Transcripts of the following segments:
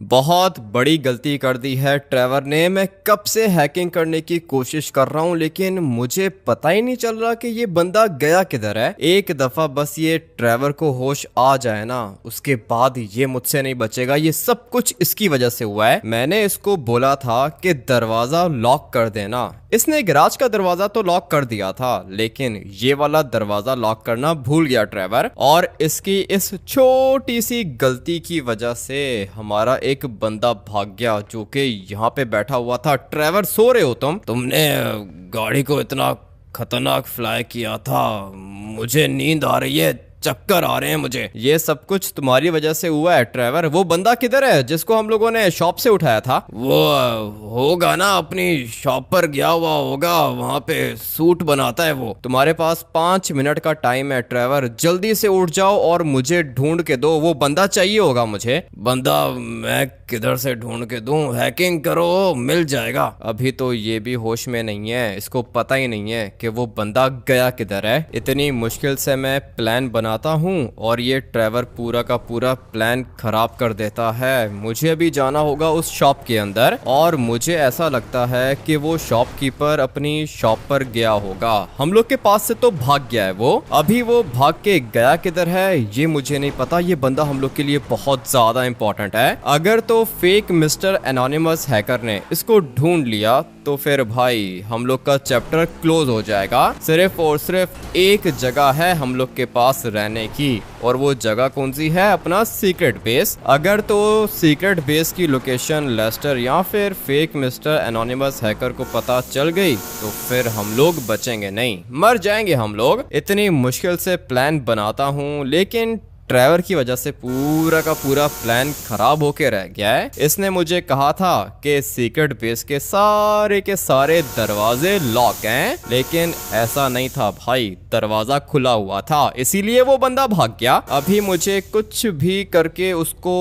बहुत बड़ी गलती कर दी है ट्रेवर ने। मैं कब से हैकिंग करने की कोशिश कर रहा हूँ लेकिन मुझे पता ही नहीं चल रहा कि ये बंदा गया किधर है। एक दफा बस ये ट्रेवर को होश आ जाए ना, उसके बाद ये मुझसे नहीं बचेगा। ये सब कुछ इसकी वजह से हुआ है। मैंने इसको बोला था कि दरवाजा लॉक कर देना। इसने गैराज का दरवाजा तो लॉक कर दिया था लेकिन ये वाला दरवाजा लॉक करना भूल गया ट्रेवर, और इसकी इस छोटी सी गलती की वजह से हमारा एक बंदा भाग गया जो कि यहाँ पे बैठा हुआ था। ट्रेवर, सो रहे हो तुमने गाड़ी को इतना खतरनाक फ्लाई किया था, मुझे नींद आ रही है, चक्कर आ रहे हैं मुझे। ये सब कुछ तुम्हारी वजह से हुआ है ट्रेवर। वो बंदा किधर है जिसको हम लोगों ने शॉप से उठाया था? वो होगा ना, अपनी शॉप पर गया हुआ होगा, वहाँ पे सूट बनाता है वो। तुम्हारे पास 5 मिनट का टाइम है ट्रेवर, जल्दी से उठ जाओ और मुझे ढूंढ के दो। वो बंदा चाहिए होगा मुझे। बंदा मैं किधर से ढूंढ के दूं? हैकिंग करो, मिल जाएगा। अभी तो ये भी होश में नहीं है, इसको पता ही नहीं है कि वो बंदा गया किधर है। इतनी मुश्किल से मैं प्लान बनाता हूँ और ये ट्रेवर पूरा का पूरा प्लान खराब कर देता है। मुझे अभी जाना होगा उस शॉप के अंदर और मुझे ऐसा लगता है कि वो शॉपकीपर अपनी शॉप पर गया होगा। हम लोग के पास से तो भाग गया है वो। अभी वो भाग के गया किधर है ये मुझे नहीं पता। ये बंदा हम लोग के लिए बहुत ज्यादा इंपॉर्टेंट है। अगर तो फेक मिस्टर एनोनिमस हैकर ने इसको ढूंढ लिया तो फिर भाई हम लोग का चैप्टर क्लोज हो जाएगा। सिर्फ और सिर्फ एक जगह है हम लोग के पास रहने की, और वो जगह कौन सी है? अपना सीक्रेट बेस। अगर तो सीक्रेट बेस की लोकेशन लेस्टर या फिर फेक मिस्टर एनोनिमस हैकर को पता चल गई तो फिर हम लोग बचेंगे नहीं, मर जाएंगे हम लोग। इतनी मुश्किल से प्लान बनाता हूँ लेकिन ट्रेवर की वजह से पूरा का पूरा प्लान खराब होके रह गया है। इसने मुझे कहा था कि सीक्रेट बेस के सारे दरवाजे लॉक हैं, लेकिन ऐसा नहीं था भाई, दरवाजा खुला हुआ था, इसीलिए वो बंदा भाग गया। अभी मुझे कुछ भी करके उसको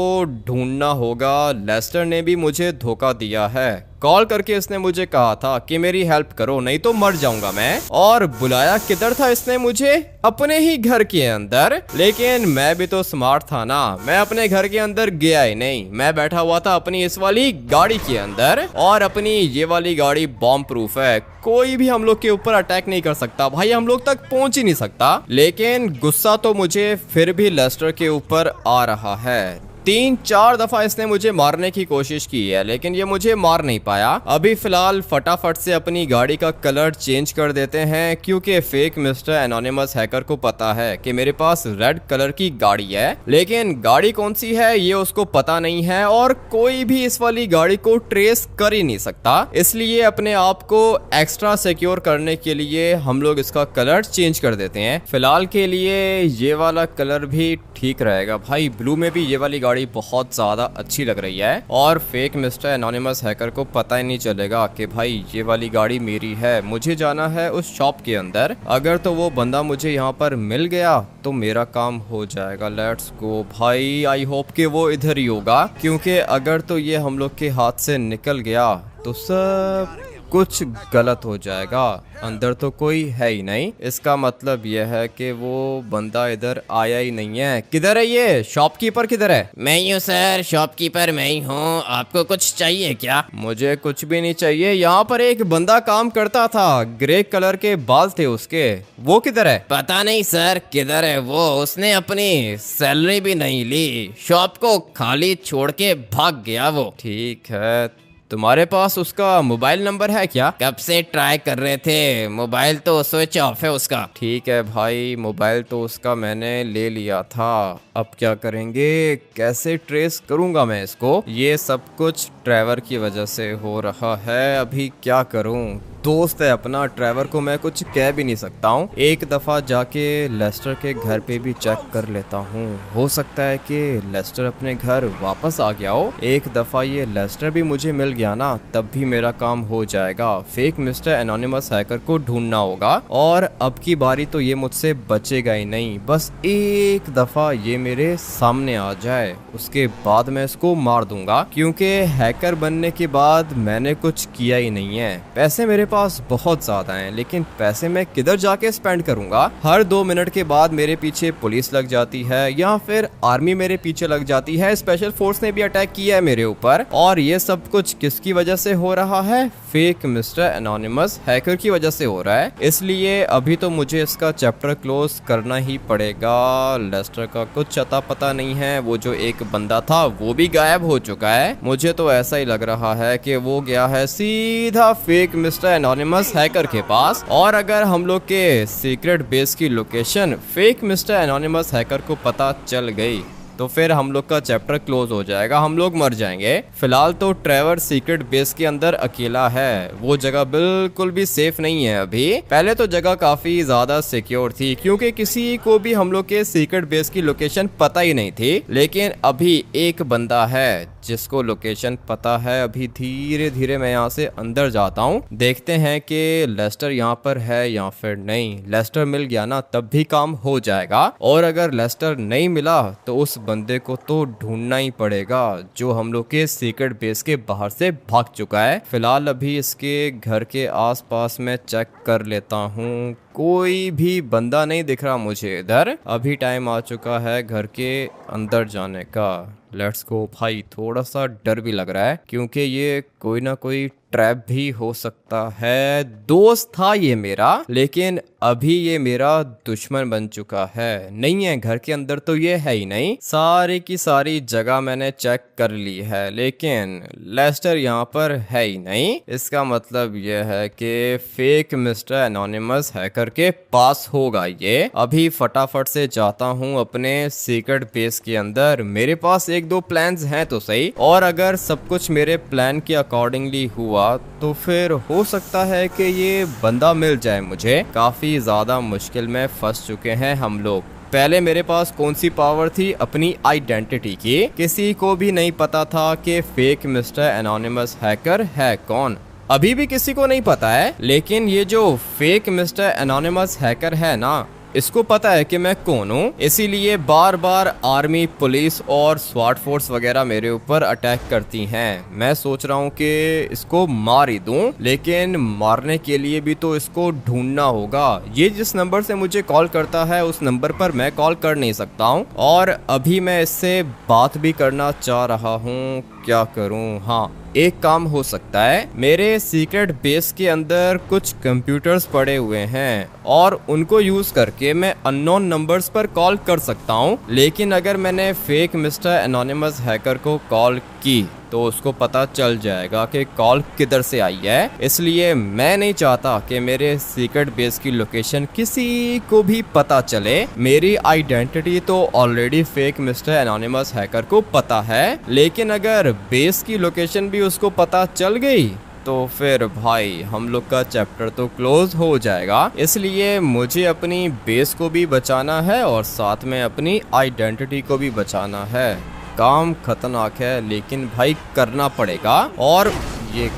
ढूंढना होगा। लेस्टर ने भी मुझे धोखा दिया है। कॉल करके इसने मुझे कहा था कि मेरी हेल्प करो नहीं तो मर जाऊंगा मैं। और बुलाया किधर था इसने मुझे? अपने ही घर के अंदर। लेकिन मैं भी तो स्मार्ट था ना, मैं अपने घर के अंदर गया ही नहीं। मैं बैठा हुआ था अपनी इस वाली गाड़ी के अंदर, और अपनी ये वाली गाड़ी बॉम्ब प्रूफ है। कोई भी हम लोग के ऊपर अटैक नहीं कर सकता भाई, हम लोग तक पहुंच ही नहीं सकता। लेकिन गुस्सा तो मुझे फिर भी लेस्टर के ऊपर आ रहा है। 3-4 दफा इसने मुझे मारने की कोशिश की है लेकिन ये मुझे मार नहीं पाया। अभी फिलहाल फटाफट से अपनी गाड़ी का कलर चेंज कर देते हैं क्योंकि फेक मिस्टर एनोनिमस हैकर को पता है कि मेरे पास रेड कलर की गाड़ी है, लेकिन गाड़ी कौन सी है ये उसको पता नहीं है और कोई भी इस वाली गाड़ी को ट्रेस कर ही नहीं सकता। इसलिए अपने आप को एक्स्ट्रा सिक्योर करने के लिए हम लोग इसका कलर चेंज कर देते हैं। फिलहाल के लिए ये वाला कलर भी ठीक रहेगा भाई। ब्लू में भी ये वाली गाड़ी बहुत ज्यादा अच्छी लग रही है और फेक मिस्टर एनोनिमस हैकर को पता ही नहीं चलेगा कि भाई ये वाली गाड़ी मेरी है। मुझे जाना है उस शॉप के अंदर। अगर तो वो बंदा मुझे यहाँ पर मिल गया तो मेरा काम हो जाएगा। लेट्स गो भाई। आई होप कि वो इधर ही होगा, क्योंकि अगर तो ये हम लोग के हाथ से निकल गया तो सब कुछ गलत हो जाएगा। अंदर तो कोई है ही नहीं, इसका मतलब यह है कि वो बंदा इधर आया ही नहीं है। किधर है ये शॉपकीपर? किधर है? मैं ही हूँ सर, शॉपकीपर मैं ही हूँ। आपको कुछ चाहिए क्या? मुझे कुछ भी नहीं चाहिए। यहाँ पर एक बंदा काम करता था, ग्रे कलर के बाल थे उसके, वो किधर है? पता नहीं सर किधर है वो। उसने अपनी सैलरी भी नहीं ली, शॉप को खाली छोड़ के भाग गया वो। ठीक है, तुम्हारे पास उसका मोबाइल नंबर है क्या? कब से ट्राई कर रहे थे, मोबाइल तो स्विच ऑफ है उसका। ठीक है भाई, मोबाइल तो उसका मैंने ले लिया था। अब क्या करेंगे? कैसे ट्रेस करूंगा मैं इसको? ये सब कुछ ट्रेवर की वजह से हो रहा है। अभी क्या करूं? दोस्त है अपना, ट्रेवर को मैं कुछ कह भी नहीं सकता हूँ। एक दफा जाके लेस्टर के घर पे भी चेक कर लेता हूँ, हो सकता है कि लेस्टर अपने घर वापस आ गया हो। एक दफा ये लेस्टर भी मुझे मिल गया ना, तब भी मेरा काम हो जाएगा। फेक मिस्टर एनोनिमस हैकर को ढूंढना होगा और अब की बारी तो ये मुझसे बचेगा ही नहीं। बस एक दफा ये मेरे सामने आ जाए, उसके बाद मैं इसको मार दूंगा, क्योंकि हैकर बनने के बाद मैंने कुछ किया ही नहीं है। पैसे मेरे पास बहुत ज्यादा हैं, लेकिन पैसे मैं किधर जाके स्पेंड करूंगा। हर 2 मिनट के बाद मेरे पीछे पुलिस लग जाती है या फिर आर्मी मेरे पीछे लग जाती है। स्पेशल फोर्स ने भी अटैक किया है मेरे ऊपर, और ये सब कुछ किसकी वजह से हो रहा है? फेक मिस्टर एनोनिमस हैकर की वजह से हो रहा है। इसलिए अभी तो मुझे इसका चैप्टर क्लोज करना ही पड़ेगा। लेस्टर का कुछ अता पता नहीं है, वो जो एक बंदा था वो भी गायब हो चुका है। मुझे तो ऐसा ही लग रहा है कि वो गया है सीधा फेक मिस्टर एनोनिमस हैकर के पास, और अगर हम लोग के सीक्रेट बेस की location fake mister anonymous hacker को पता चल गई तो फिर हम लोग का चैप्टर क्लोज हो जाएगा, हम लोग मर जाएंगे। फिलहाल तो ट्रेवर सीक्रेट बेस के अंदर अकेला है, वो जगह बिल्कुल भी सेफ नहीं है अभी। पहले तो जगह काफी ज्यादा सिक्योर थी क्योंकि किसी को भी हम लोग के सीक्रेट बेस की लोकेशन पता ही नहीं थी, लेकिन अभी एक बंदा है जिसको लोकेशन पता है। अभी धीरे धीरे मैं यहाँ से अंदर जाता हूँ, देखते हैं कि लेस्टर यहाँ पर है या फिर नहीं। लेस्टर मिल गया ना तब भी काम हो जाएगा, और अगर लेस्टर नहीं मिला तो उस बंदे को तो ढूंढना ही पड़ेगा जो हम लोग के सीक्रेट बेस के बाहर से भाग चुका है। फिलहाल अभी इसके घर के आसपास में चेक कर लेता हूँ, कोई भी बंदा नहीं दिख रहा मुझे इधर। अभी टाइम आ चुका है घर के अंदर जाने का। लेट्स गो भाई। थोड़ा सा डर भी लग रहा है क्योंकि ये कोई ना कोई ट्रैप भी हो सकता है। दोस्त था ये मेरा, लेकिन अभी ये मेरा दुश्मन बन चुका है। नहीं है घर के अंदर तो ये है ही नहीं। सारी की सारी जगह मैंने चेक कर ली है, लेकिन लेस्टर यहाँ पर है ही नहीं। इसका मतलब ये है कि फेक मिस्टर एनोनिमस हैकर के पास होगा ये। अभी फटाफट से जाता हूँ अपने सीक्रेट बेस के अंदर। मेरे पास 1-2 प्लान्स हैं तो सही, और अगर सब कुछ मेरे प्लान के अकॉर्डिंगली हुआ तो फिर हो सकता है कि ये बंदा मिल जाए मुझे। काफी ज्यादा मुश्किल में फंस चुके हैं हम लोग। पहले मेरे पास कौन सी पावर थी? अपनी आइडेंटिटी की। किसी को भी नहीं पता था कि फेक मिस्टर एनोनिमस हैकर है कौन। अभी भी किसी को नहीं पता है, लेकिन ये जो फेक मिस्टर एनोनिमस हैकर है ना, इसको पता है कि मैं कौन हूँ। इसीलिए बार बार आर्मी, पुलिस और स्वाट फोर्स वगैरह मेरे ऊपर अटैक करती हैं। मैं सोच रहा हूँ कि इसको मार ही दूँ, लेकिन मारने के लिए भी तो इसको ढूंढना होगा। ये जिस नंबर से मुझे कॉल करता है उस नंबर पर मैं कॉल कर नहीं सकता हूँ, और अभी मैं इससे बात भी करना चाह रहा हूँ। क्या करूँ? हाँ, एक काम हो सकता है। मेरे सीक्रेट बेस के अंदर कुछ कंप्यूटर्स पड़े हुए हैं और उनको यूज करके मैं अननोन नंबर्स पर कॉल कर सकता हूँ। लेकिन अगर मैंने फेक मिस्टर एनोनिमस हैकर को कॉल की तो उसको पता चल जाएगा कि कॉल किधर से आई है। इसलिए मैं नहीं चाहता कि मेरे सीक्रेट बेस की लोकेशन किसी को भी पता चले। मेरी आइडेंटिटी तो already fake mister anonymous hacker को पता है, लेकिन अगर बेस की लोकेशन भी उसको पता चल गई तो फिर भाई हम लोग का चैप्टर तो क्लोज हो जाएगा। इसलिए मुझे अपनी बेस को भी बचाना है और साथ में अपनी आइडेंटिटी को भी बचाना है। काम खतरनाक है, लेकिन भाई करना पड़ेगा। और ये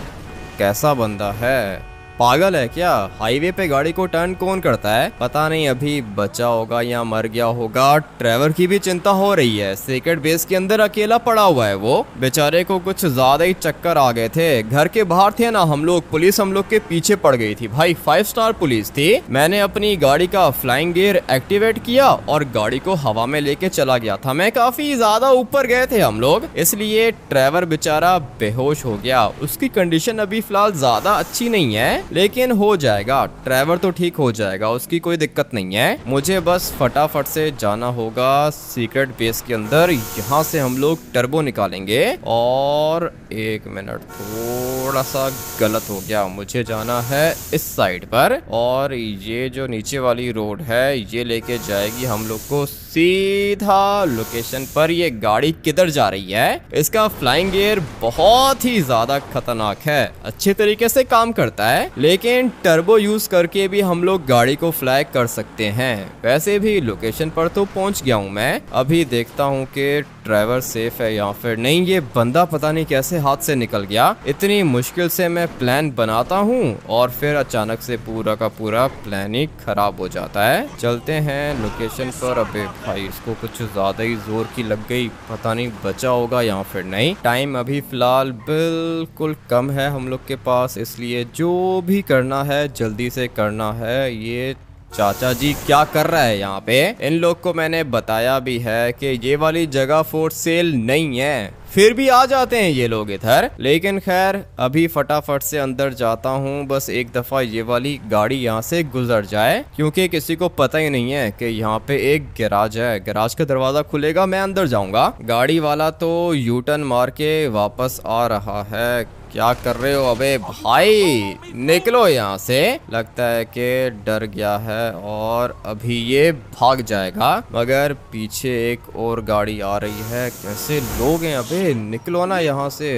कैसा बंदा है? पागल है क्या? हाईवे पे गाड़ी को टर्न कौन करता है? पता नहीं अभी बचा होगा या मर गया होगा। ट्रेवर की भी चिंता हो रही है। सीक्रेट बेस के अंदर अकेला पड़ा हुआ है वो। बेचारे को कुछ ज्यादा ही चक्कर आ गए थे। घर के बाहर थे ना हम लोग, पुलिस हम लोग के पीछे पड़ गई थी भाई। 5 स्टार पुलिस थी। मैंने अपनी गाड़ी का फ्लाइंग गियर एक्टिवेट किया और गाड़ी को हवा में लेके चला गया था मैं। काफी ज्यादा ऊपर गए थे हम लोग, इसलिए ट्रेवर बेचारा बेहोश हो गया। उसकी कंडीशन अभी फिलहाल ज्यादा अच्छी नहीं है, लेकिन हो जाएगा। ट्रेवर तो ठीक हो जाएगा, उसकी कोई दिक्कत नहीं है। मुझे बस फटाफट से जाना होगा सीक्रेट बेस के अंदर। यहाँ से हम लोग टर्बो निकालेंगे। और 1 मिनट, थोड़ा सा गलत हो गया। मुझे जाना है इस साइड पर, और ये जो नीचे वाली रोड है ये लेके जाएगी हम लोग को सीधा लोकेशन पर। ये गाड़ी किधर जा रही है? इसका फ्लाइंग गियर बहुत ही ज्यादा खतरनाक है, अच्छे तरीके से काम करता है, लेकिन टर्बो यूज करके भी हम लोग गाड़ी को फ्लाई कर सकते हैं। वैसे भी लोकेशन पर तो पहुंच गया हूं मैं। अभी देखता हूं कि ट्रेवर सेफ है या फिर नहीं। ये बंदा पता नहीं कैसे हाथ से निकल गया। इतनी मुश्किल से मैं प्लान बनाता हूँ और फिर अचानक से पूरा का पूरा प्लान ही खराब हो जाता है। चलते हैं लोकेशन पर। अबे भाई इसको कुछ ज्यादा ही जोर की लग गई, पता नहीं बचा होगा या फिर नहीं। टाइम अभी फिलहाल बिल्कुल कम है हम लोग के पास, इसलिए जो भी करना है जल्दी से करना है। ये चाचा जी क्या कर रहा है यहाँ पे? इन लोग को मैंने बताया भी है कि ये वाली जगह फॉर सेल नहीं है, फिर भी आ जाते हैं ये लोग इधर। लेकिन खैर अभी फटाफट से अंदर जाता हूँ, बस एक दफा ये वाली गाड़ी यहाँ से गुजर जाए, क्योंकि किसी को पता ही नहीं है कि यहाँ पे एक गैराज है। गैराज का दरवाजा खुलेगा, मैं अंदर जाऊंगा। गाड़ी वाला तो यू टर्न मार के वापस आ रहा है। क्या कर रहे हो? अबे भाई निकलो यहाँ से। लगता है कि डर गया है और अभी ये भाग जाएगा, मगर पीछे एक और गाड़ी आ रही है। कैसे लोग हैं? अबे निकलो ना यहाँ से।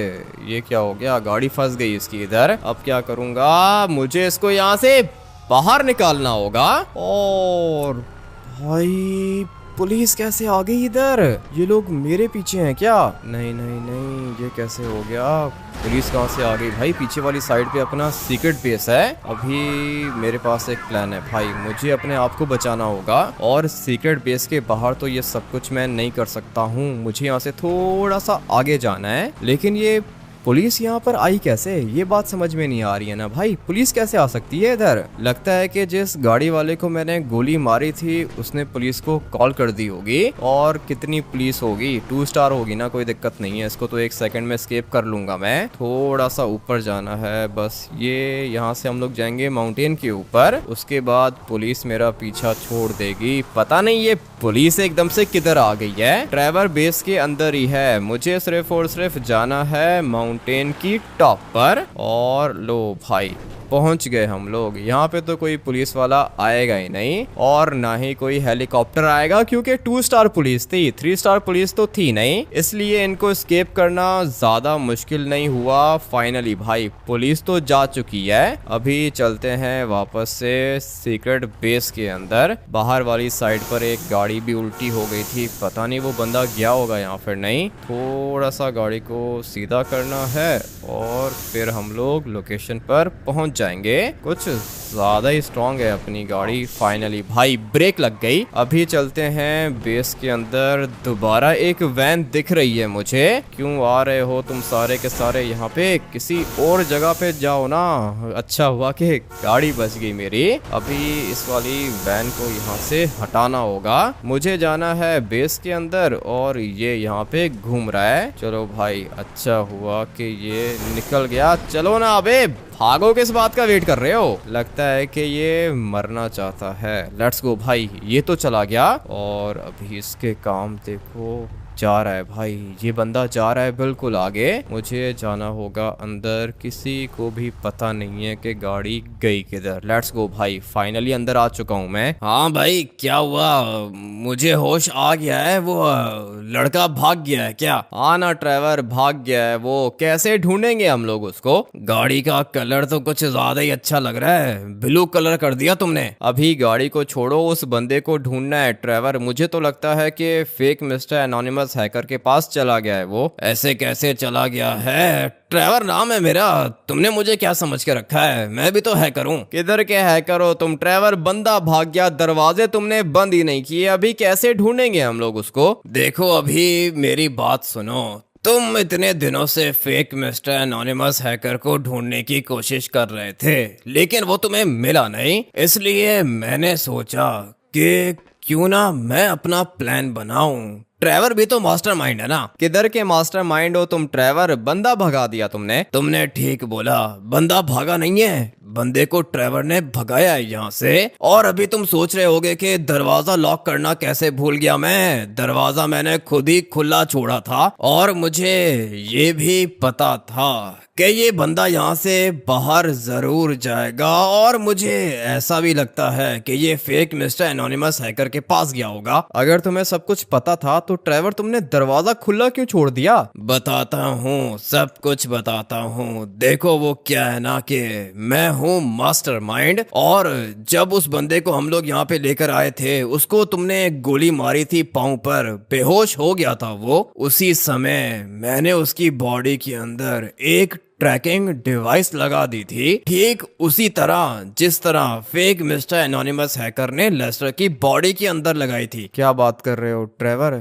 ये क्या हो गया? गाड़ी फंस गई इसकी इधर। अब क्या करूँगा? मुझे इसको यहाँ से बाहर निकालना होगा। और भाई पुलिस कैसे आ गई इधर? ये लोग मेरे पीछे हैं क्या? नहीं नहीं नहीं, ये कैसे हो गया? पुलिस कहाँ से आ गई भाई? पीछे वाली साइड पे अपना सीक्रेट बेस है। अभी मेरे पास एक प्लान है भाई, मुझे अपने आप को बचाना होगा और सीक्रेट बेस के बाहर तो ये सब कुछ मैं नहीं कर सकता हूँ। मुझे यहाँ से थोड़ा सा आगे जाना है। लेकिन ये पुलिस यहाँ पर आई कैसे? ये बात समझ में नहीं आ रही है ना भाई। पुलिस कैसे आ सकती है इधर? लगता है कि जिस गाड़ी वाले को मैंने गोली मारी थी उसने पुलिस को कॉल कर दी होगी। और कितनी पुलिस होगी? 2 स्टार होगी ना, कोई दिक्कत नहीं है। इसको तो 1 सेकंड में एस्केप कर लूंगा मैं। थोड़ा सा ऊपर जाना है बस। ये यहाँ से हम लोग जाएंगे माउंटेन के ऊपर, उसके बाद पुलिस मेरा पीछा छोड़ देगी। पता नहीं ये पुलिस एकदम से किधर आ गई है। ट्रेवर बेस के अंदर ही है, मुझे सिर्फ और सिर्फ जाना है माउंटेन की टॉप पर। और लो भाई पहुंच गए हम लोग। यहाँ पे तो कोई पुलिस वाला आएगा ही नहीं और ना ही कोई हेलीकॉप्टर आएगा, क्योंकि 2 स्टार पुलिस थी, 3 स्टार पुलिस तो थी नहीं। इसलिए इनको एस्केप करना ज्यादा मुश्किल नहीं हुआ। फाइनली भाई पुलिस तो जा चुकी है। अभी चलते हैं वापस से सीक्रेट बेस के अंदर। बाहर वाली साइड पर एक गाड़ी भी उल्टी हो गई थी, पता नहीं वो बंदा गया होगा यहाँ फिर नहीं। थोड़ा सा गाड़ी को सीधा करना है और फिर हम लोग लोकेशन पर पहुंच जाएंगे। कुछ ज्यादा ही स्ट्रॉन्ग है अपनी गाड़ी। फाइनली भाई ब्रेक लग गई। अभी चलते हैं बेस के अंदर। दोबारा एक वैन दिख रही है मुझे। क्यों आ रहे हो तुम सारे के सारे यहाँ पे? किसी और जगह पे जाओ ना। अच्छा हुआ कि गाड़ी बच गई मेरी। अभी इस वाली वैन को यहाँ से हटाना होगा। मुझे जाना है बेस के अंदर और ये यहाँ पे घूम रहा है। चलो भाई अच्छा हुआ कि ये निकल गया। चलो ना, अबे भागो, किस बात का वेट कर रहे हो? लगता है कि ये मरना चाहता है। लेट्स गो भाई। ये तो चला गया और अभी इसके काम देखो। जा रहा है भाई, ये बंदा जा रहा है बिल्कुल आगे। मुझे जाना होगा अंदर। किसी को भी पता नहीं है कि गाड़ी गई किधर। लेट्स गो भाई। फाइनली अंदर आ चुका हूँ मैं। हाँ भाई क्या हुआ? मुझे होश आ गया है। वो लड़का भाग गया है क्या? हाँ ना ट्रेवर, भाग गया है वो। कैसे ढूंढेंगे हम लोग उसको? गाड़ी का कलर तो कुछ ज्यादा ही अच्छा लग रहा है। ब्लू कलर कर दिया तुमने। अभी गाड़ी को छोड़ो, उस बंदे को ढूंढना है ट्रेवर। मुझे तो लगता है कि फेक मिस्टर एनोनिमस हैकर के पास चला गया है वो। ऐसे कैसे चला गया है? ट्रेवर नाम है मेरा, तुमने मुझे क्या समझ के रखा है? मैं भी तो हैकर हूँ। किधर के हैकर हो तुम ट्रेवर? बंदा भाग गया, दरवाजे तुमने बंद ही नहीं किए। अभी कैसे ढूंढेंगे हम लोग उसको? देखो अभी मेरी बात सुनो। तुम इतने दिनों से फेक मिस्टर एनोनिमस हैकर को ढूंढने की कोशिश कर रहे थे, लेकिन वो तुम्हें मिला नहीं। इसलिए मैंने सोचा कि क्यों ना मैं अपना प्लान बनाऊं। ट्रेवर भी तो मास्टरमाइंड है ना। किधर के मास्टरमाइंड हो तुम ट्रेवर? बंदा भगा दिया तुमने। तुमने ठीक बोला, बंदा भागा नहीं है, बंदे को ट्रेवर ने भगाया है यहाँ से। और अभी तुम सोच रहे होगे कि दरवाजा लॉक करना कैसे भूल गया मैं। दरवाजा मैंने खुद ही खुला छोड़ा था और मुझे ये भी पता था कि ये बंदा यहाँ से बाहर जरूर जाएगा। और मुझे ऐसा भी लगता है कि ये फेक मिस्टर एनोनिमस हैकर के पास गया होगा। अगर तुम्हें सब कुछ पता था तो तो ट्रेवर तुमने दरवाजा खुला क्यों छोड़ दिया? बताता हूँ, सब कुछ बताता हूँ। देखो वो क्या है ना कि मैं हूँ मास्टरमाइंड, और जब उस बंदे को हम लोग यहाँ पे लेकर आए थे, उसको तुमने गोली मारी थी पाँव पर, बेहोश हो गया था वो। उसी समय मैंने उसकी बॉडी के अंदर एक ट्रैकिंग डिवाइस लगा दी थी, ठीक उसी तरह जिस तरह फेक मिस्टर एनोनिमस हैकर ने लेस्टर की बॉडी के अंदर लगाई थी। क्या बात कर रहे हो ट्रेवर?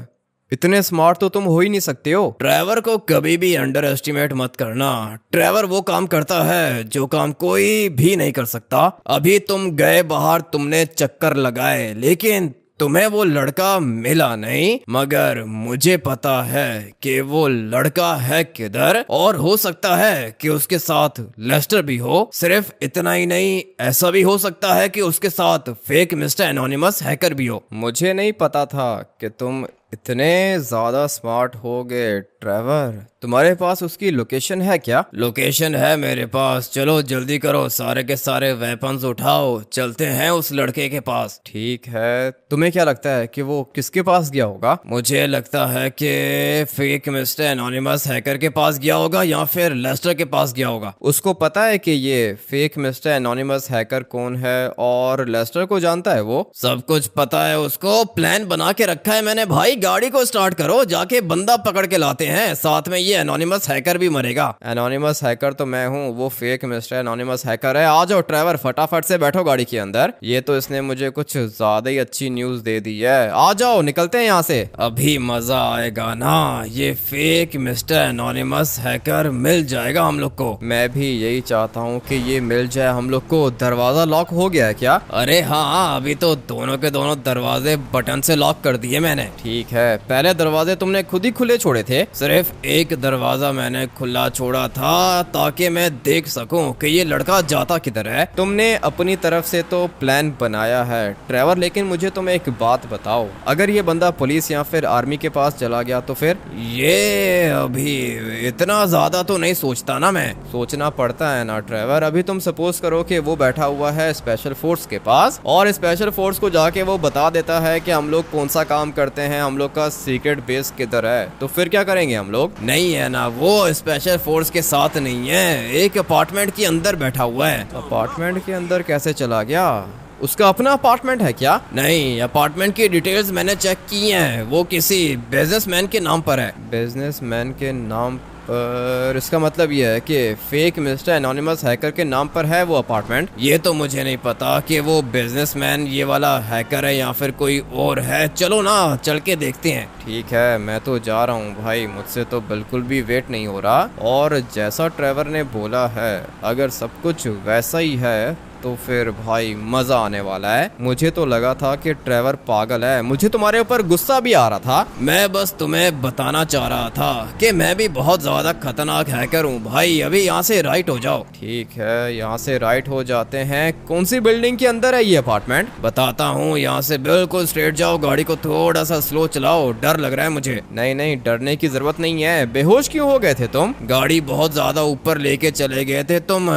इतने स्मार्ट तो तुम हो ही नहीं सकते हो। ट्रेवर को कभी भी अंडर एस्टिमेट मत करना। ट्रेवर वो काम करता है जो काम कोई भी नहीं कर सकता। अभी तुम गए बाहर, तुमने चक्कर लगाए, लेकिन तुम्हें वो लड़का मिला नहीं, मगर मुझे पता है कि वो लड़का है किधर, और हो सकता है कि उसके साथ लेस्टर भी हो। सिर्फ इतना ही नहीं, ऐसा भी हो सकता है कि उसके साथ फेक मिस्टर एनोनिमस हैकर भी हो। मुझे नहीं पता था कि तुम इतने ज्यादा स्मार्ट हो गए ट्रेवर। तुम्हारे पास उसकी लोकेशन है क्या? लोकेशन है मेरे पास। चलो जल्दी करो, सारे के सारे वेपन्स उठाओ, चलते हैं उस लड़के के पास। ठीक है, तुम्हें क्या लगता है कि वो किसके पास गया होगा? मुझे लगता है कि फेक मिस्टर एनोनिमस हैकर के पास गया होगा या फिर लेस्टर के पास गया होगा। उसको पता है कि ये फेक मिस्टर एनोनिमस हैकर कौन है और लेस्टर को जानता है वो? सब कुछ पता है उसको। प्लान बना के रखा है मैंने। भाई गाड़ी को स्टार्ट करो, जाके बंदा पकड़ के लाते हैं, साथ में ये एनोनिमस हैकर भी मरेगा। एनोनिमस हैकर तो मैं हूँ, वो फेक मिस्टर एनोनिमस हैकर है। आ जाओ ट्रेवर, फटाफट से बैठो गाड़ी के अंदर। ये तो इसने मुझे कुछ ज्यादा ही अच्छी न्यूज दे दी है। आ जाओ, निकलते हैं यहाँ से। अभी मजा आएगा ना। ये फेक मिस्टर एनोनिमस हैकर मिल जाएगा हम लोग को। मैं भी यही चाहता हूँ कि ये मिल जाए हम लोग को। दरवाजा लॉक हो गया है क्या? अरे हाँ, अभी तो दोनों के दोनों दरवाजे बटन से लॉक कर दिए मैंने। ठीक है, पहले दरवाजे तुमने खुद ही खुले छोड़े थे? सिर्फ एक दरवाजा मैंने खुला छोड़ा था ताकि मैं देख सकूं कि ये लड़का जाता किधर है। तुमने अपनी तरफ से तो प्लान बनाया है ट्रेवर, लेकिन मुझे तुम एक बात बताओ, अगर ये बंदा पुलिस या फिर आर्मी के पास चला गया तो फिर? ये अभी इतना ज्यादा तो नहीं सोचता ना मैं। सोचना पड़ता है ना ट्रेवर। अभी तुम सपोज करो कि वो बैठा हुआ है स्पेशल फोर्स के पास, और स्पेशल फोर्स को जाके वो बता देता है कि हम लोग कौन सा काम करते हैं, हम लोग का सीक्रेट बेस किधर है, तो फिर क्या करेंगे हम लोग? नहीं है ना, वो स्पेशल फोर्स के साथ नहीं है, एक अपार्टमेंट के अंदर बैठा हुआ है। अपार्टमेंट के अंदर कैसे चला गया? उसका अपना अपार्टमेंट है क्या? नहीं, अपार्टमेंट की डिटेल्स मैंने चेक की हैं, वो किसी बिजनेसमैन के नाम पर है। बिजनेसमैन के नाम पर? इसका मतलब ये है कि फेक मिस्टर एनोनिमस हैकर के नाम पर है वो अपार्टमेंट? ये तो मुझे नहीं पता कि वो बिजनेसमैन ये वाला हैकर है या फिर कोई और है। चलो ना, चल के देखते हैं। ठीक है, मैं तो जा रहा हूँ भाई, मुझसे तो बिल्कुल भी वेट नहीं हो रहा। और जैसा ट्रेवर ने बोला है, अगर सब कुछ वैसा ही है तो फिर भाई मजा आने वाला है। मुझे तो लगा था कि ट्रेवर पागल है, मुझे तुम्हारे ऊपर गुस्सा भी आ रहा था। मैं बस तुम्हें बताना चाह रहा था कि मैं भी बहुत ज्यादा खतरनाक हैकर हूँ भाई। अभी यहाँ से राइट हो जाओ। ठीक है, यहाँ से राइट हो जाते हैं। कौन सी बिल्डिंग के अंदर है ये अपार्टमेंट? बताता हूँ, यहाँ से बिल्कुल स्ट्रेट जाओ, गाड़ी को थोड़ा सा स्लो चलाओ, डर लग रहा है मुझे। नहीं नहीं, डरने की जरूरत नहीं है। बेहोश क्यों हो गए थे तुम? गाड़ी बहुत ज्यादा ऊपर लेके चले गए थे तुम,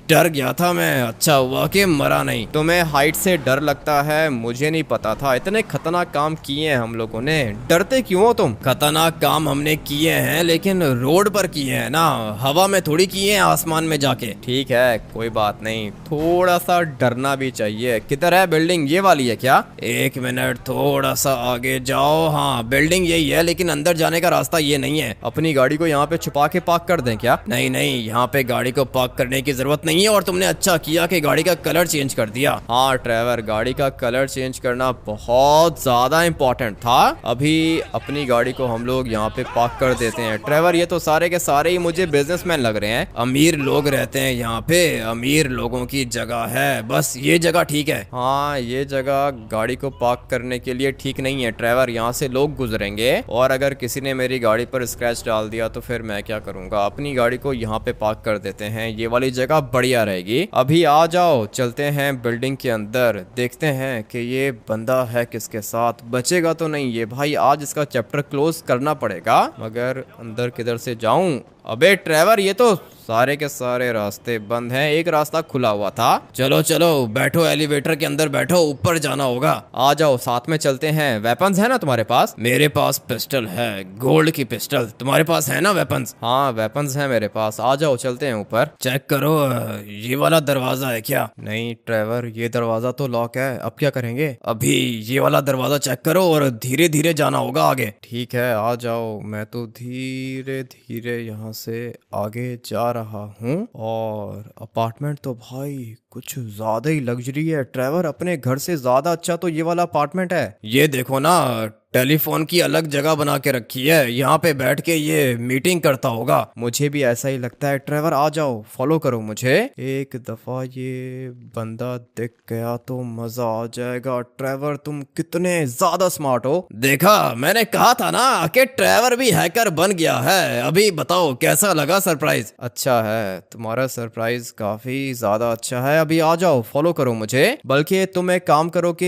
डर गया था मैं। अच्छा हुआ कि मरा नहीं। तुम्हें हाइट से डर लगता है? मुझे नहीं पता था। इतने खतरनाक काम किए हैं हम लोगों ने, डरते क्यों हो तुम? खतरनाक काम हमने किए हैं, लेकिन रोड पर किए हैं ना, हवा में थोड़ी किए हैं आसमान में जाके। ठीक है, कोई बात नहीं, थोड़ा सा डरना भी चाहिए। किधर है बिल्डिंग? ये वाली है क्या? एक मिनट, थोड़ा सा आगे जाओ। हाँ, बिल्डिंग यही है, लेकिन अंदर जाने का रास्ता ये नहीं है। अपनी गाड़ी को यहाँ पे छुपा के पार्क कर दें क्या? नहीं नहीं, यहाँ पे गाड़ी को पार्क करने की जरूरत नहीं है, और तुमने अच्छा किया कि गाड़ी का कलर चेंज कर दिया। हाँ ट्रेवर, गाड़ी का कलर चेंज करना बहुत ज्यादा इम्पोर्टेंट था। अभी अपनी गाड़ी को हम लोग यहाँ पे पार्क कर देते हैं। ट्रेवर, ये तो सारे के सारे ही मुझे बिजनेसमैन लग रहे हैं। अमीर लोग रहते हैं यहाँ पे, अमीर लोगों की जगह है, बस ये जगह ठीक है। हाँ, ये जगह गाड़ी को पार्क करने के लिए ठीक नहीं है ट्रेवर। यहाँ से लोग गुजरेंगे, और अगर किसी ने मेरी गाड़ी पर स्क्रैच डाल दिया तो फिर मैं क्या करूँगा? अपनी गाड़ी को यहाँ पे पार्क कर देते हैं, ये वाली जगह बढ़िया रहेगी। अभी आ जाओ, चलते हैं बिल्डिंग के अंदर, देखते हैं कि ये बंदा है किसके साथ। बचेगा तो नहीं ये भाई, आज इसका चैप्टर क्लोज करना पड़ेगा। मगर अंदर किधर से जाऊं? अबे ट्रेवर, ये तो सारे के सारे रास्ते बंद हैं, एक रास्ता खुला हुआ था। चलो चलो बैठो, एलिवेटर के अंदर बैठो, ऊपर जाना होगा। आ जाओ साथ में चलते हैं। वेपन्स है ना तुम्हारे पास? मेरे पास पिस्टल है, गोल्ड की पिस्टल। तुम्हारे पास है ना वेपन्स? हाँ वेपन्स है मेरे पास। आ जाओ चलते हैं ऊपर। चेक करो, ये वाला दरवाजा है क्या? नहीं ट्रेवर, ये दरवाजा तो लॉक है, अब क्या करेंगे? अभी ये वाला दरवाजा चेक करो और धीरे धीरे जाना होगा आगे। ठीक है आ जाओ। मैं तो धीरे धीरे यहाँ से आगे जा रहा हूँ। और अपार्टमेंट तो भाई कुछ ज्यादा ही लग्जरी है ट्रेवर, अपने घर से ज्यादा अच्छा तो ये वाला अपार्टमेंट है। ये देखो ना, टेलीफोन की अलग जगह बना के रखी है, यहाँ पे बैठ के ये मीटिंग करता होगा। मुझे भी ऐसा ही लगता है ट्रेवर, आ जाओ फॉलो करो मुझे। एक दफा ये बंदा दिख गया तो मजा आ जाएगा। ट्रेवर तुम कितने ज्यादा स्मार्ट हो। देखा, मैंने कहा था ना कि ट्रेवर भी हैकर बन गया है। अभी बताओ कैसा लगा सरप्राइज? अच्छा है, तुम्हारा सरप्राइज काफी ज्यादा अच्छा है। अभी आ जाओ फॉलो करो मुझे। बल्कि तुम एक काम करो कि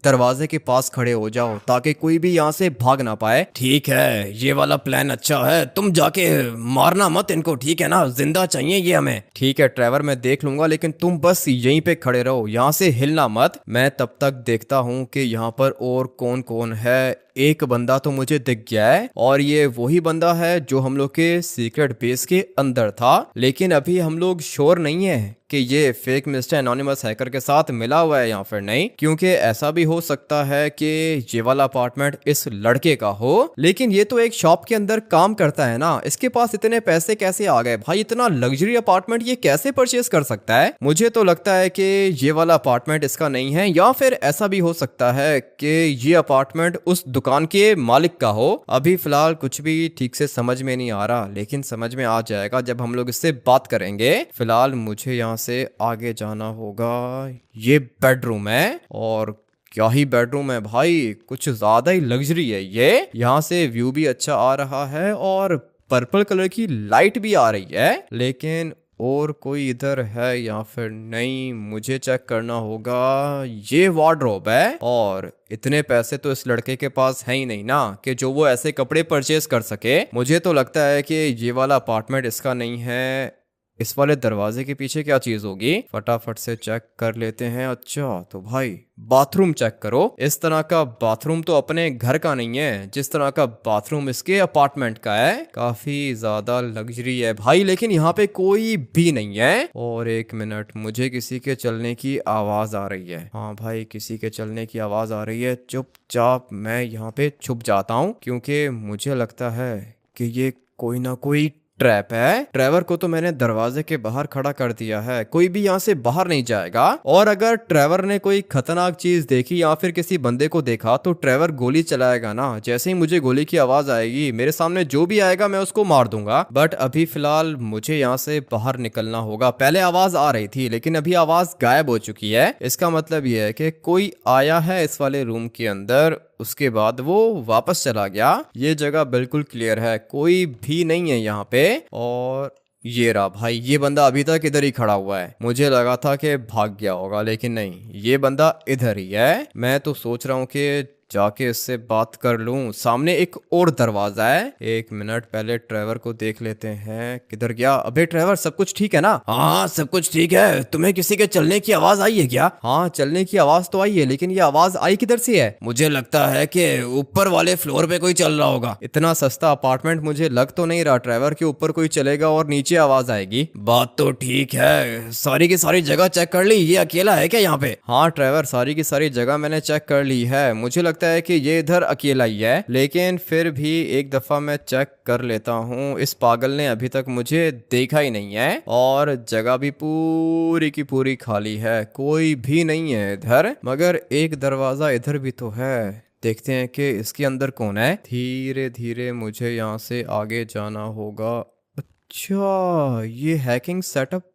दरवाजे के पास खड़े हो जाओ ताकि कोई भी यहाँ से भाग ना पाए। ठीक है, ये वाला प्लान अच्छा है। तुम जाके मारना मत इनको, ठीक है ना? जिंदा चाहिए ये हमें। ठीक है ट्रेवर, मैं देख लूंगा, लेकिन तुम बस यहीं पे खड़े रहो, यहाँ से हिलना मत। मैं तब तक देखता हूँ कि यहाँ पर और कौन कौन है। एक बंदा तो मुझे दिख गया है और ये वही बंदा है जो हम लोग के सीक्रेट बेस के अंदर था, लेकिन अभी हम लोग श्योर नहीं है कि ये फेक मिस्टर एनोनिमस हैकर के साथ मिला हुआ है या फिर नहीं, क्योंकि ऐसा भी हो सकता है कि ये वाला अपार्टमेंट इस लड़के का हो। लेकिन ये तो एक शॉप के अंदर काम करता है ना, इसके पास इतने पैसे कैसे आ गए भाई? इतना लग्जरी अपार्टमेंट ये कैसे परचेज कर सकता है? मुझे तो लगता है कि ये वाला अपार्टमेंट इसका नहीं है, या फिर ऐसा भी हो सकता है कि ये अपार्टमेंट उस दुकान के मालिक का हो। अभी फिलहाल कुछ भी ठीक से समझ में नहीं आ रहा, लेकिन समझ में आ जाएगा जब हम लोग इससे बात करेंगे। फिलहाल मुझे यहाँ से आगे जाना होगा। ये बेडरूम है, और क्या ही बेडरूम है भाई, कुछ ज्यादा ही लग्जरी है ये। यहाँ से व्यू भी अच्छा आ रहा है और पर्पल कलर की लाइट भी आ रही है। लेकिन और कोई इधर है या फिर नहीं, मुझे चेक करना होगा। ये वार्डरोब है, और इतने पैसे तो इस लड़के के पास है ही नहीं ना कि जो वो ऐसे कपड़े परचेज कर सके। मुझे तो लगता है कि ये वाला अपार्टमेंट इसका नहीं है। इस वाले दरवाजे के पीछे क्या चीज होगी, फटाफट से चेक कर लेते हैं। अच्छा तो भाई बाथरूम चेक करो। इस तरह का बाथरूम तो अपने घर का नहीं है जिस तरह का बाथरूम इसके अपार्टमेंट का है। काफी ज्यादा लग्जरी है भाई, लेकिन यहाँ पे कोई भी नहीं है। और एक मिनट, मुझे किसी के चलने की आवाज आ रही है। हाँ भाई, किसी के चलने की आवाज आ रही है। चुपचाप मैं यहाँ पे छुप जाता हूँ, क्योंकि मुझे लगता है कि ये कोई ना कोई ट्रैप है। ट्रेवर को तो मैंने दरवाजे के बाहर खड़ा कर दिया है, कोई भी यहाँ से बाहर नहीं जाएगा। और अगर ट्रेवर ने कोई खतरनाक चीज देखी या फिर किसी बंदे को देखा तो ट्रेवर गोली चलाएगा ना। जैसे ही मुझे गोली की आवाज आएगी, मेरे सामने जो भी आएगा मैं उसको मार दूंगा। बट अभी फिलहाल मुझे यहाँ से बाहर निकलना होगा। पहले आवाज आ रही थी लेकिन अभी आवाज गायब हो चुकी है। इसका मतलब यह है कि कोई आया है इस वाले रूम के अंदर, उसके बाद वो वापस चला गया। ये जगह बिल्कुल क्लियर है, कोई भी नहीं है यहाँ पे। और ये रहा भाई, ये बंदा अभी तक इधर ही खड़ा हुआ है। मुझे लगा था कि भाग गया होगा, लेकिन नहीं, ये बंदा इधर ही है। मैं तो सोच रहा हूँ कि जाके इससे बात कर लूं। सामने एक और दरवाजा है। एक मिनट, पहले ट्रेवर को देख लेते हैं, किधर गया? अबे ट्रेवर, सब कुछ ठीक है ना? हाँ सब कुछ ठीक है। तुम्हें किसी के चलने की आवाज आई है क्या? हाँ चलने की आवाज तो आई है, लेकिन ये आवाज आई किधर से है? मुझे लगता है कि ऊपर वाले फ्लोर पे कोई चल रहा होगा। इतना सस्ता अपार्टमेंट मुझे लग तो नहीं रहा ट्रेवर के ऊपर कोई चलेगा और नीचे आवाज आएगी। बात तो ठीक है, सारी की सारी जगह चेक कर ली। ये अकेला है क्या यहाँ पे? हाँ ट्रेवर, सारी की सारी जगह मैंने चेक कर ली है। मुझे लगता है कि ये इधर अकेला ही है, लेकिन फिर भी एक दफा मैं चेक कर लेता हूँ। इस पागल ने अभी तक मुझे देखा ही नहीं है, और जगह भी पूरी की पूरी खाली है, कोई भी नहीं है इधर। मगर एक दरवाजा इधर भी तो है, देखते हैं कि इसके अंदर कौन है। धीरे धीरे मुझे यहाँ से आगे जाना होगा। अच्छा, ये हैकिंग सेटअप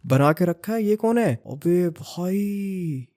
बना के रखा है, ये कौन है? अबे भाई,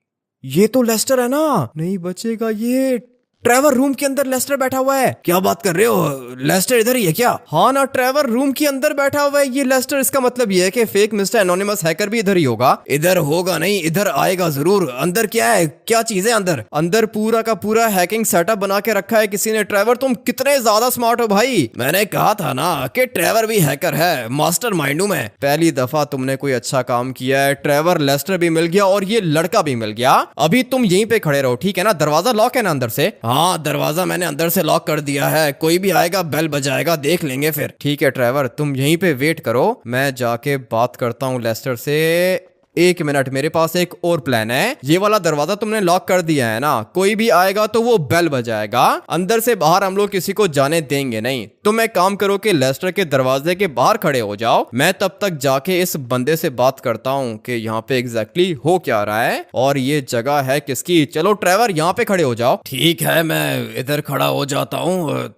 ये तो लेस्टर है ना? नहीं बचेगा ये। ट्रेवर रूम के अंदर लेस्टर बैठा हुआ है। क्या बात कर रहे हो, लेस्टर इधर ही है क्या? हाँ ना, ट्रेवर रूम के अंदर बैठा हुआ है ये लेस्टर। इसका मतलब ये है कि फेक मिस्टर एनोनिमस हैकर भी इधर ही होगा। इधर होगा नहीं, इधर आएगा जरूर। अंदर क्या है, क्या चीज है अंदर? अंदर पूरा का पूरा हैकिंग सेटअप बना के रखा है किसी ने। ट्रेवर तुम कितने ज्यादा स्मार्ट हो भाई। मैंने कहा था ना कि ट्रेवर भी हैकर है, मास्टर माइंड हूं मैं। पहली दफा तुमने कोई अच्छा काम किया है ट्रेवर। लेस्टर भी मिल गया और ये लड़का भी मिल गया। अभी तुम यहीं पे खड़े रहो, ठीक है ना? दरवाजा लॉक है ना अंदर से? हाँ, दरवाजा मैंने अंदर से लॉक कर दिया है। कोई भी आएगा बेल बजाएगा, देख लेंगे फिर। ठीक है ट्रेवर, तुम यहीं पे वेट करो, मैं जाके बात करता हूँ लेस्टर से। 1 मिनट, मेरे पास एक और प्लान है। ये वाला दरवाजा तुमने लॉक कर दिया है ना, कोई भी आएगा तो वो बेल बजाएगा। अंदर से बाहर हम लोग किसी को जाने देंगे नहीं। तुम एक काम करो कि लेस्टर के दरवाजे के बाहर खड़े हो जाओ। मैं तब तक जाके इस बंदे से बात करता हूँ कि यहाँ पे एग्जैक्टली हो क्या रहा है और ये जगह है किसकी। चलो ट्रेवर, यहाँ पे खड़े हो जाओ। ठीक है, मैं इधर खड़ा हो जाता हूँ।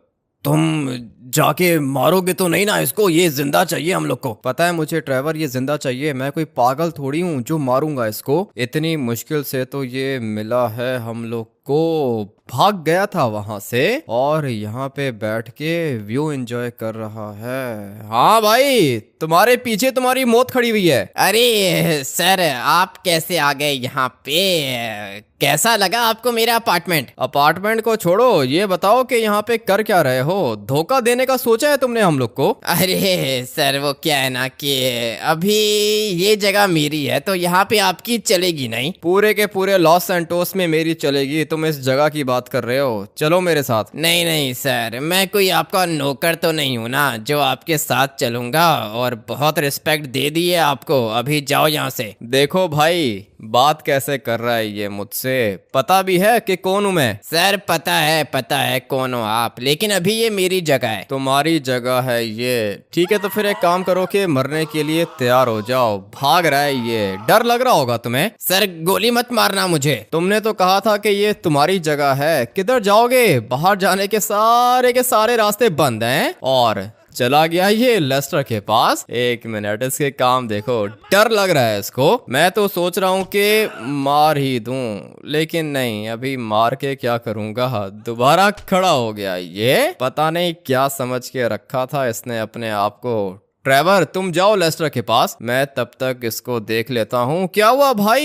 तुम जाके मारोगे तो नहीं ना इसको? ये जिंदा चाहिए हम लोग को। पता है मुझे ट्रेवर, ये जिंदा चाहिए। मैं कोई पागल थोड़ी हूँ जो मारूंगा इसको। इतनी मुश्किल से तो ये मिला है हम लोग को। भाग गया था वहां से और यहाँ पे बैठ के व्यू एंजॉय कर रहा है। हाँ भाई, तुम्हारे पीछे तुम्हारी मौत खड़ी हुई है। अरे सर, आप कैसे आ गए यहाँ पे? कैसा लगा आपको मेरा अपार्टमेंट? अपार्टमेंट को छोड़ो, ये बताओ कि यहाँ पे कर क्या रहे हो? धोखा देने का सोचा है तुमने हम लोग को? अरे सर, वो क्या है ना कि अभी ये जगह मेरी है तो यहाँ पे आपकी चलेगी नहीं। पूरे के पूरे लॉस सैंटोस में मेरी चलेगी। तुम इस जगह की बात कर रहे हो, चलो मेरे साथ। नहीं नहीं सर, मैं कोई आपका नौकर तो नहीं हूँ ना जो आपके साथ चलूंगा। और बहुत रिस्पेक्ट दे दी है आपको, अभी जाओ यहाँ से। देखो भाई, बात कैसे कर रहा है ये मुझसे। पता भी है कि कौन हूँ मैं? सर पता है कौन हो आप, लेकिन अभी ये मेरी जगह है। तुम्हारी जगह है ये? ठीक है, तो फिर एक काम करो कि मरने के लिए तैयार हो जाओ। भाग रहा है ये, डर लग रहा होगा तुम्हें। सर गोली मत मारना मुझे। तुमने तो कहा था कि ये तुम्हारी जगह है। किधर जाओगे? बाहर जाने के सारे रास्ते बंद हैं। और चला गया ये लेस्टर के पास। 1 मिनट, इसके काम देखो। डर लग रहा है इसको। मैं तो सोच रहा हूँ कि मार ही दूं, लेकिन नहीं, अभी मार के क्या करूंगा। दोबारा खड़ा हो गया ये। पता नहीं क्या समझ के रखा था इसने अपने आप को। ट्रेवर, तुम जाओ लेस्टर के पास, मैं तब तक इसको देख लेता हूँ। क्या हुआ भाई?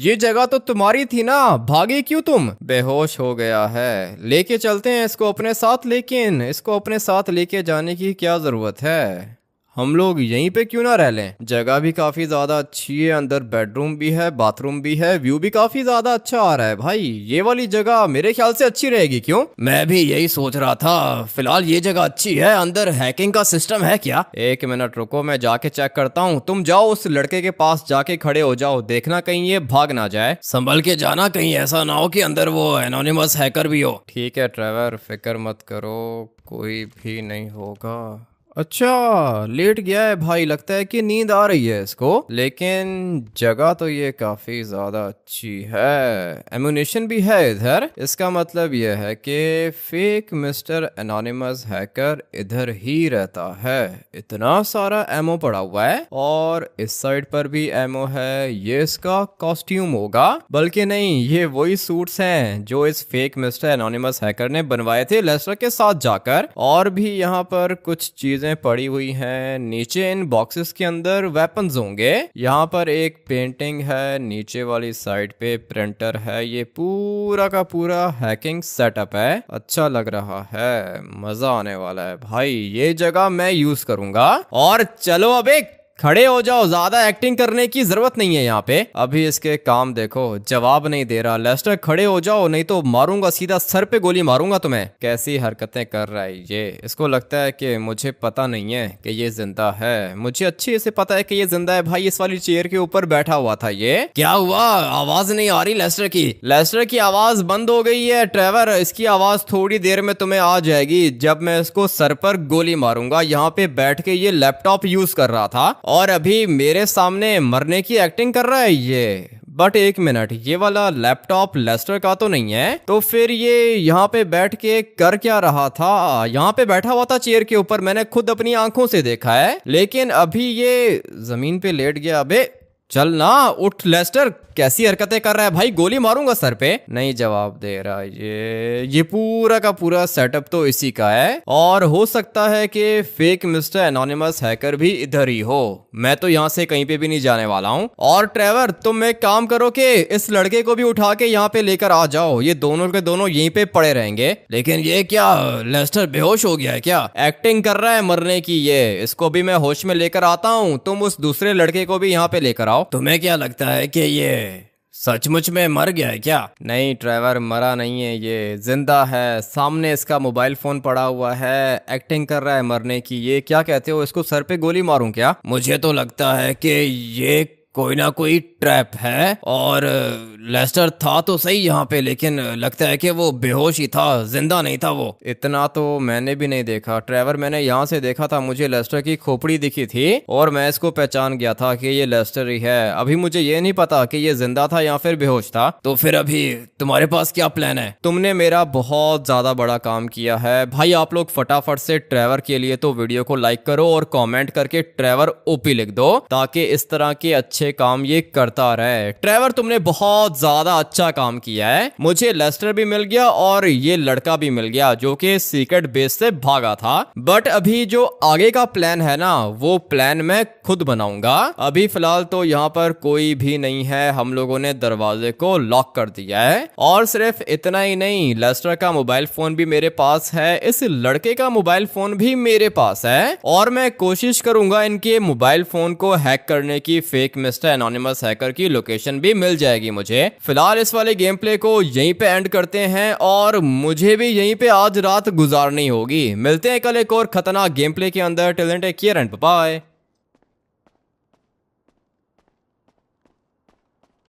ये जगह तो तुम्हारी थी ना, भागे क्यों तुम? बेहोश हो गया है, लेके चलते हैं इसको अपने साथ। लेकिन इसको अपने साथ लेके जाने की क्या जरूरत है? हम लोग यहीं पे क्यों ना रह लें? जगह भी काफी ज्यादा अच्छी है, अंदर बेडरूम भी है, बाथरूम भी है, व्यू भी काफी ज्यादा अच्छा आ रहा है भाई। ये वाली जगह मेरे ख्याल से अच्छी रहेगी। क्यों? मैं भी यही सोच रहा था। फिलहाल ये जगह अच्छी है। अंदर हैकिंग का सिस्टम है क्या? 1 मिनट रुको, मैं जाके चेक करता हूँ। तुम जाओ उस लड़के के पास जाके खड़े हो जाओ, देखना कहीं ये भाग ना जाए। संभल के जाना, कहीं ऐसा ना हो कि अंदर वो एनोनिमस हैकर भी हो। ठीक है ट्रेवर, फिक्र मत करो, कोई भी नहीं होगा। अच्छा, लेट गया है भाई, लगता है कि नींद आ रही है इसको। लेकिन जगह तो ये काफी ज्यादा अच्छी है, एम्यूनेशन भी है इधर। इसका मतलब यह है कि फेक मिस्टर एनोनिमस हैकर इधर ही रहता है। इतना सारा एमो पड़ा हुआ है और इस साइड पर भी एमो है। ये इसका कॉस्ट्यूम होगा, बल्कि नहीं, ये वही सूट्स हैं जो इस फेक मिस्टर एनोनिमस हैकर ने बनवाए थे लेस्टर के साथ जाकर। और भी यहाँ पर कुछ चीजें पड़ी हुई हैं। नीचे इन बॉक्सेस के अंदर वेपन्स होंगे। यहाँ पर एक पेंटिंग है, नीचे वाली साइड पे प्रिंटर है। ये पूरा का पूरा हैकिंग सेटअप है। अच्छा लग रहा है, मजा आने वाला है भाई। ये जगह मैं यूज करूंगा। और चलो अब एक खड़े हो जाओ, ज्यादा एक्टिंग करने की जरूरत नहीं है यहाँ पे। अभी इसके काम देखो, जवाब नहीं दे रहा। लेस्टर खड़े हो जाओ, नहीं तो मारूंगा, सीधा सर पे गोली मारूंगा तुम्हें। कैसी हरकतें कर रहा है ये। इसको लगता है कि मुझे पता नहीं है कि ये जिंदा है। मुझे अच्छे से पता है कि ये जिंदा है भाई। इस वाली चेयर के ऊपर बैठा हुआ था ये। क्या हुआ? आवाज नहीं आ रही लेस्टर की? लेस्टर की आवाज बंद हो गई है ट्रेवर। इसकी आवाज थोड़ी देर में तुम्हें आ जाएगी जब मैं इसको सर पर गोली मारूंगा। यहाँ पे बैठ के ये लैपटॉप यूज कर रहा था और अभी मेरे सामने मरने की एक्टिंग कर रहा है ये। बट 1 मिनट, ये वाला लैपटॉप लेस्टर का तो नहीं है, तो फिर ये यहाँ पे बैठ के कर क्या रहा था? यहाँ पे बैठा हुआ था चेयर के ऊपर, मैंने खुद अपनी आंखों से देखा है। लेकिन अभी ये जमीन पे लेट गया। अबे चल ना, उठ लेस्टर, कैसी हरकतें कर रहा है भाई, गोली मारूंगा सर पे। नहीं जवाब दे रहा ये पूरा का पूरा सेटअप तो इसी का है, और हो सकता है कि फेक मिस्टर एनोनिमस हैकर भी इधर ही हो। मैं तो यहाँ से कहीं पे भी नहीं जाने वाला हूँ। और ट्रेवर तुम एक काम करो कि इस लड़के को भी उठा के यहाँ पे लेकर आ जाओ, ये दोनों के दोनों यहीं पे पड़े रहेंगे। लेकिन ये क्या, लेस्टर बेहोश हो गया है क्या? एक्टिंग कर रहा है मरने की ये, इसको भी मैं होश में लेकर आता हूँ, तुम उस दूसरे लड़के को भी यहाँ पे लेकर आओ। तुम्हें क्या लगता है कि ये सचमुच में मर गया है क्या? नहीं ट्रेवर, मरा नहीं है, ये जिंदा है। सामने इसका मोबाइल फोन पड़ा हुआ है, एक्टिंग कर रहा है मरने की। ये क्या कहते हो, इसको सर पे गोली मारूं क्या? मुझे तो लगता है कि ये कोई ना कोई ट्रैप है, और लेस्टर था तो सही यहाँ पे, लेकिन लगता है कि वो बेहोश ही था, जिंदा नहीं था वो। इतना तो मैंने भी नहीं देखा ट्रेवर, मैंने यहाँ से देखा था, मुझे लेस्टर की खोपड़ी दिखी थी और मैं इसको पहचान गया था कि ये लेस्टर ही है। अभी मुझे ये नहीं पता कि ये जिंदा था या फिर बेहोश था। तो फिर अभी तुम्हारे पास क्या प्लान है? तुमने मेरा बहुत ज्यादा बड़ा काम किया है भाई। आप लोग फटाफट से ट्रेवर के लिए तो वीडियो को लाइक करो और कमेंट करके ट्रेवर ओपी लिख दो, ताकि इस तरह के अच्छे काम ये करता रहे। ट्रेवर तुमने बहुत ज्यादा अच्छा काम किया है, मुझे लेस्टर भी मिल गया और ये लड़का भी मिल गया जो कि सीक्रेट बेस से भागा था। बट अभी जो आगे का प्लान है ना, वो प्लान मैं खुद बनाऊंगा। अभी फिलहाल तो यहाँ पर कोई भी नहीं है, हम लोगों ने दरवाजे को लॉक कर दिया है। और सिर्फ इतना ही नहीं, लेस्टर का मोबाइल फोन भी मेरे पास है, इस लड़के का मोबाइल फोन भी मेरे पास है, और मैं कोशिश करूंगा इनके मोबाइल फोन को हैक करने की। फेक मिस्टर एनोनिमस हैकर की लोकेशन भी मिल जाएगी मुझे। फिलहाल इस वाले गेम प्ले को यहीं पे एंड करते हैं, और मुझे भी यहीं पे आज रात गुजारनी होगी। मिलते हैं कल एक और खतरनाक गेम प्ले के अंदर। Till then take care and bye.